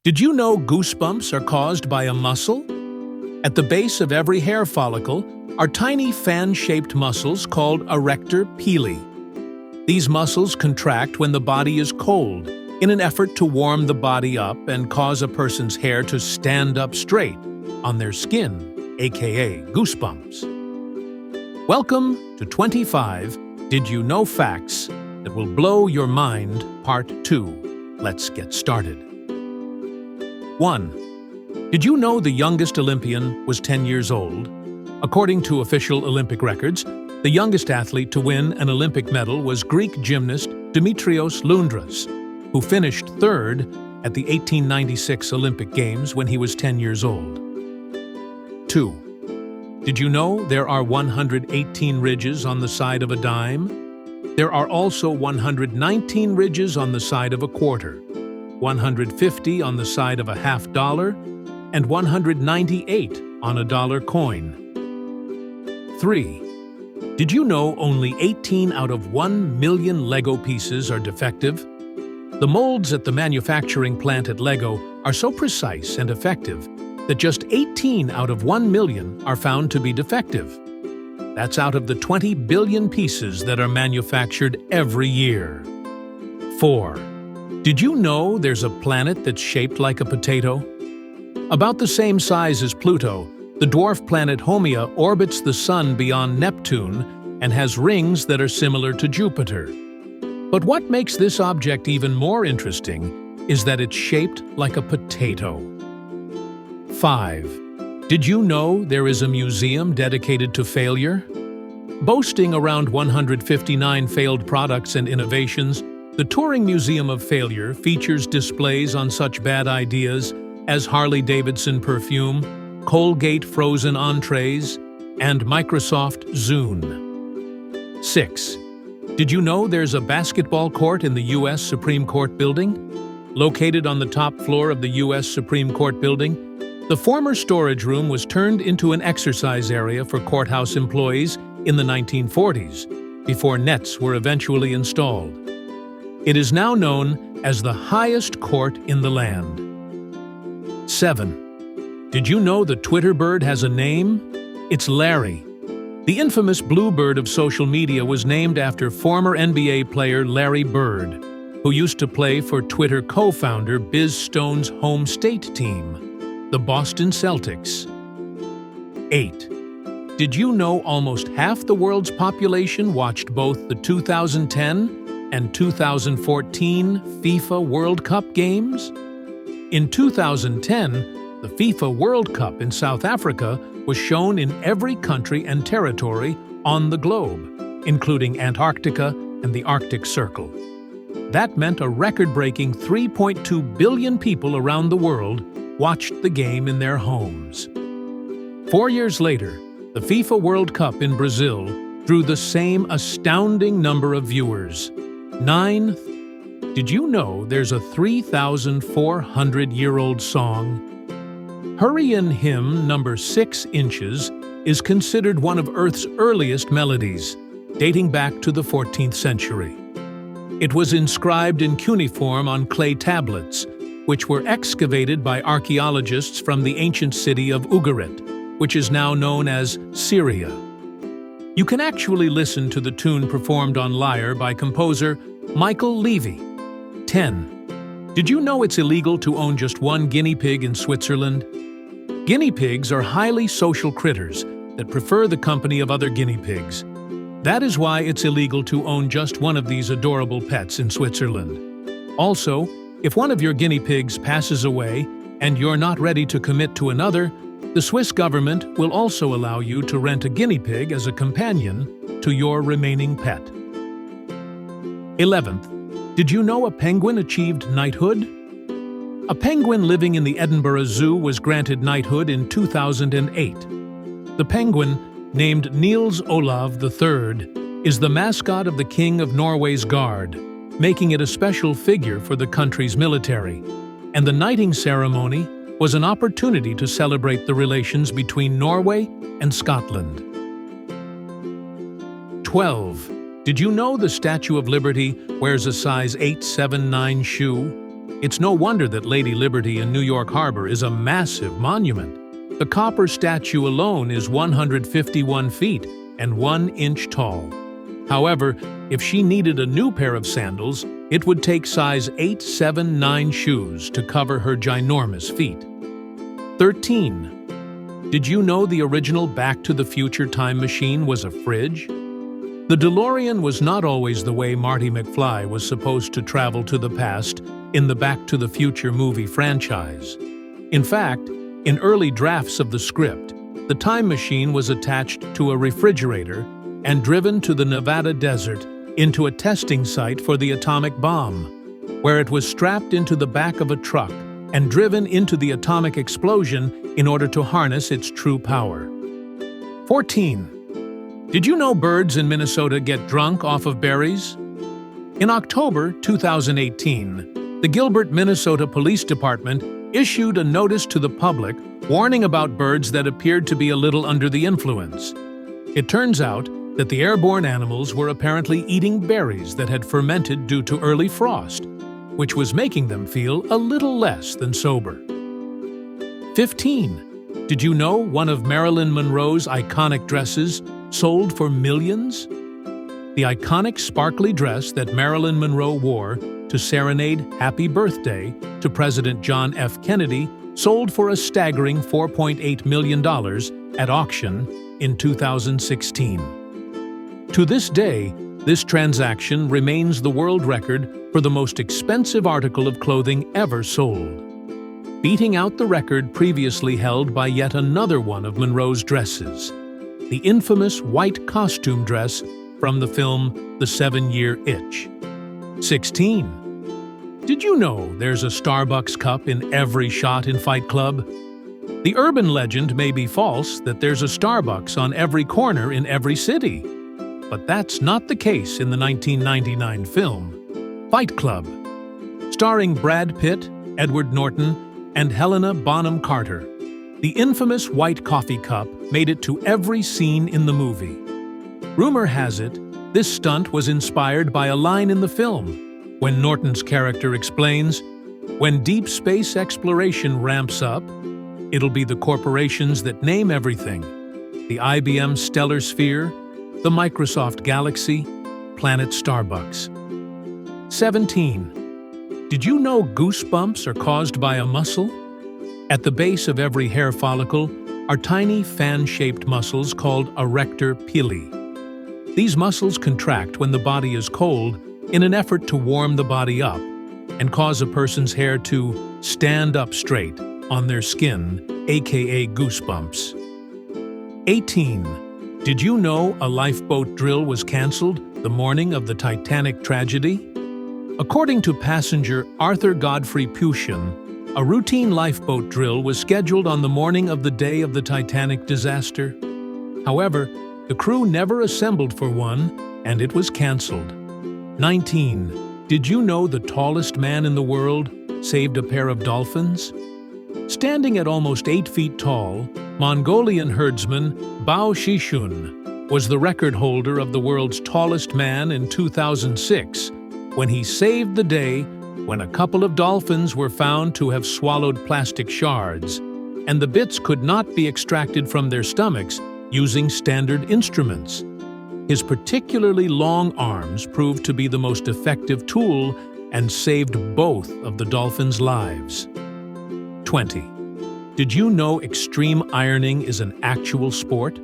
Did you know goosebumps are caused by a muscle? At the base of every hair follicle are tiny fan-shaped muscles called arrector pili. These muscles contract when the body is cold in an effort to warm the body up and cause a person's hair to stand up straight on their skin, aka goosebumps. Welcome to 25 Did You Know Facts That Will Blow Your Mind, Part 2. Let's get started. 1. Did you know the youngest Olympian was 10 years old? According to official Olympic records, the youngest athlete to win an Olympic medal was Greek gymnast Dimitrios Loundras, who finished third at the 1896 Olympic Games when he was 10 years old. 2. Did you know there are 118 ridges on the side of a dime? There are also 119 ridges on the side of a quarter, 150 on the side of a half dollar, and 198 on a dollar coin. 3. Did you know only 18 out of 1 million Lego pieces are defective? The molds at the manufacturing plant at Lego are so precise and effective that just 18 out of 1 million are found to be defective. That's out of the 20 billion pieces that are manufactured every year. 4. Did you know there's a planet that's shaped like a potato? About the same size as Pluto, the dwarf planet Haumea orbits the Sun beyond Neptune and has rings that are similar to Jupiter. But what makes this object even more interesting is that it's shaped like a potato. 5. Did you know there is a museum dedicated to failure? Boasting around 159 failed products and innovations, the Touring Museum of Failure features displays on such bad ideas as Harley-Davidson perfume, Colgate frozen entrees, and Microsoft Zune. 6. Did you know there's a basketball court in the U.S. Supreme Court building? Located on the top floor of the U.S. Supreme Court building, the former storage room was turned into an exercise area for courthouse employees in the 1940s, before nets were eventually installed. It is now known as the highest court in the land. 7. Did you know the Twitter bird has a name? It's Larry. The infamous blue bird of social media was named after former NBA player Larry Bird, who used to play for Twitter co-founder Biz Stone's home state team, the Boston Celtics. 8. Did you know almost half the world's population watched both the 2010 and 2014 FIFA World Cup games? In 2010, the FIFA World Cup in South Africa was shown in every country and territory on the globe, including Antarctica and the Arctic Circle. That meant a record-breaking 3.2 billion people around the world watched the game in their homes. 4 years later, the FIFA World Cup in Brazil drew the same astounding number of viewers. 9. Did you know there's a 3,400-year-old song? Hurricane Hymn number 6 inches is considered one of Earth's earliest melodies, dating back to the 14th century. It was inscribed in cuneiform on clay tablets, which were excavated by archaeologists from the ancient city of Ugarit, which is now known as Syria. You can actually listen to the tune performed on lyre by composer Michael Levy. 10. Did you know it's illegal to own just one guinea pig in Switzerland? Guinea pigs are highly social critters that prefer the company of other guinea pigs. That is why it's illegal to own just one of these adorable pets in Switzerland. Also, if one of your guinea pigs passes away and you're not ready to commit to another, the Swiss government will also allow you to rent a guinea pig as a companion to your remaining pet. 11th. Did you know a penguin achieved knighthood? A penguin living in the Edinburgh Zoo was granted knighthood in 2008. The penguin, named Niels Olav III, is the mascot of the King of Norway's Guard, making it a special figure for the country's military, and the knighting ceremony was an opportunity to celebrate the relations between Norway and Scotland. 12. Did you know the Statue of Liberty wears a size 8-7-9 shoe? It's no wonder that Lady Liberty in New York Harbor is a massive monument. The copper statue alone is 151 feet and 1 inch tall. However, if she needed a new pair of sandals, it would take size 8, 7, 9 shoes to cover her ginormous feet. 13. Did you know the original Back to the Future time machine was a fridge? The DeLorean was not always the way Marty McFly was supposed to travel to the past in the Back to the Future movie franchise. In fact, in early drafts of the script, the time machine was attached to a refrigerator and driven to the Nevada desert into a testing site for the atomic bomb, where it was strapped into the back of a truck and driven into the atomic explosion in order to harness its true power. 14. Did you know birds in Minnesota get drunk off of berries? In October 2018, the Gilbert, Minnesota Police Department issued a notice to the public warning about birds that appeared to be a little under the influence. It turns out that the airborne animals were apparently eating berries that had fermented due to early frost, which was making them feel a little less than sober. 15. Did you know one of Marilyn Monroe's iconic dresses sold for millions? The iconic sparkly dress that Marilyn Monroe wore to serenade Happy Birthday to President John F. Kennedy sold for a staggering $4.8 million at auction in 2016. To this day, this transaction remains the world record for the most expensive article of clothing ever sold, beating out the record previously held by yet another one of Monroe's dresses, the infamous white costume dress from the film The 7-Year Itch. 16. Did you know there's a Starbucks cup in every shot in Fight Club? The urban legend may be false that there's a Starbucks on every corner in every city, but that's not the case in the 1999 film Fight Club. Starring Brad Pitt, Edward Norton, and Helena Bonham Carter, the infamous white coffee cup made it to every scene in the movie. Rumor has it, this stunt was inspired by a line in the film, when Norton's character explains, "When deep space exploration ramps up, it'll be the corporations that name everything, the IBM Stellar Sphere, the Microsoft Galaxy, Planet Starbucks." 17. Did you know goosebumps are caused by a muscle? At the base of every hair follicle are tiny fan-shaped muscles called arrector pili. These muscles contract when the body is cold in an effort to warm the body up and cause a person's hair to stand up straight on their skin, aka goosebumps. 18. Did you know a lifeboat drill was canceled the morning of the Titanic tragedy? According to passenger Arthur Godfrey Pushin, a routine lifeboat drill was scheduled on the morning of the day of the Titanic disaster. However, the crew never assembled for one, and it was canceled. 19. Did you know the tallest man in the world saved a pair of dolphins? Standing at almost 8 feet tall, Mongolian herdsman Bao Shishun was the record holder of the world's tallest man in 2006 when he saved the day when a couple of dolphins were found to have swallowed plastic shards, and the bits could not be extracted from their stomachs using standard instruments. His particularly long arms proved to be the most effective tool and saved both of the dolphins' lives. 20. Did you know extreme ironing is an actual sport?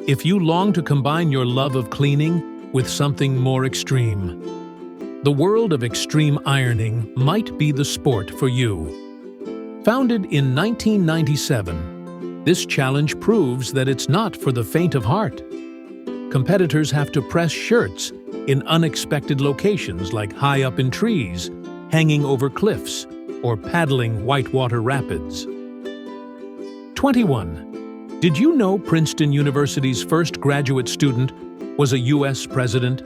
If you long to combine your love of cleaning with something more extreme, the world of extreme ironing might be the sport for you. Founded in 1997, this challenge proves that it's not for the faint of heart. Competitors have to press shirts in unexpected locations like high up in trees, hanging over cliffs, or paddling whitewater rapids. 21. Did you know Princeton University's first graduate student was a U.S. president?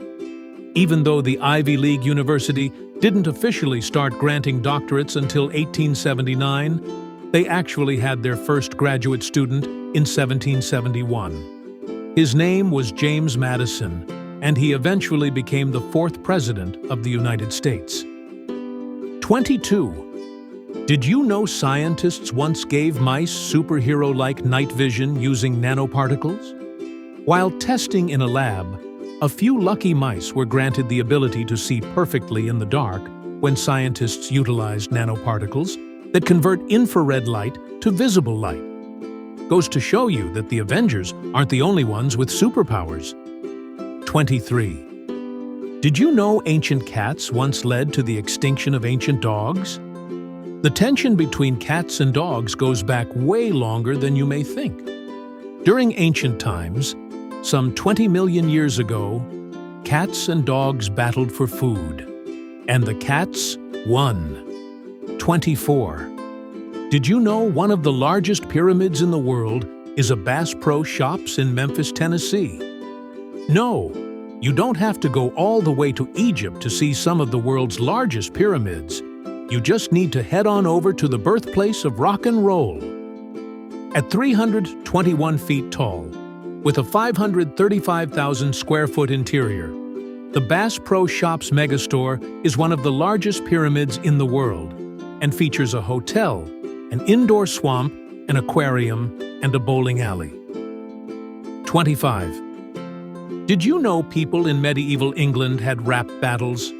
Even though the Ivy League university didn't officially start granting doctorates until 1879, they actually had their first graduate student in 1771. His name was James Madison, and he eventually became the 4th president of the United States. 22. Did you know scientists once gave mice superhero-like night vision using nanoparticles? While testing in a lab, a few lucky mice were granted the ability to see perfectly in the dark when scientists utilized nanoparticles that convert infrared light to visible light. Goes to show you that the Avengers aren't the only ones with superpowers. 23. Did you know ancient cats once led to the extinction of ancient dogs? The tension between cats and dogs goes back way longer than you may think. During ancient times, some 20 million years ago, cats and dogs battled for food, and the cats won. 24. Did you know one of the largest pyramids in the world is a Bass Pro Shops in Memphis, Tennessee? No, you don't have to go all the way to Egypt to see some of the world's largest pyramids. You just need to head on over to the birthplace of rock and roll. At 321 feet tall, with a 535,000 square foot interior, the Bass Pro Shops megastore is one of the largest pyramids in the world and features a hotel, an indoor swamp, an aquarium, and a bowling alley. 25. Did you know people in medieval England had rap battles?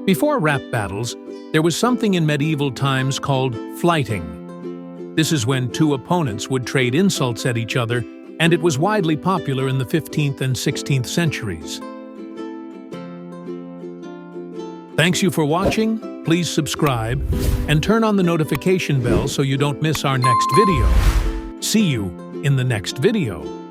Before rap battles, there was something in medieval times called flyting. This is when two opponents would trade insults at each other, and it was widely popular in the 15th and 16th centuries. Thanks you for watching. Please subscribe and turn on the notification bell so you don't miss our next video. See you in the next video.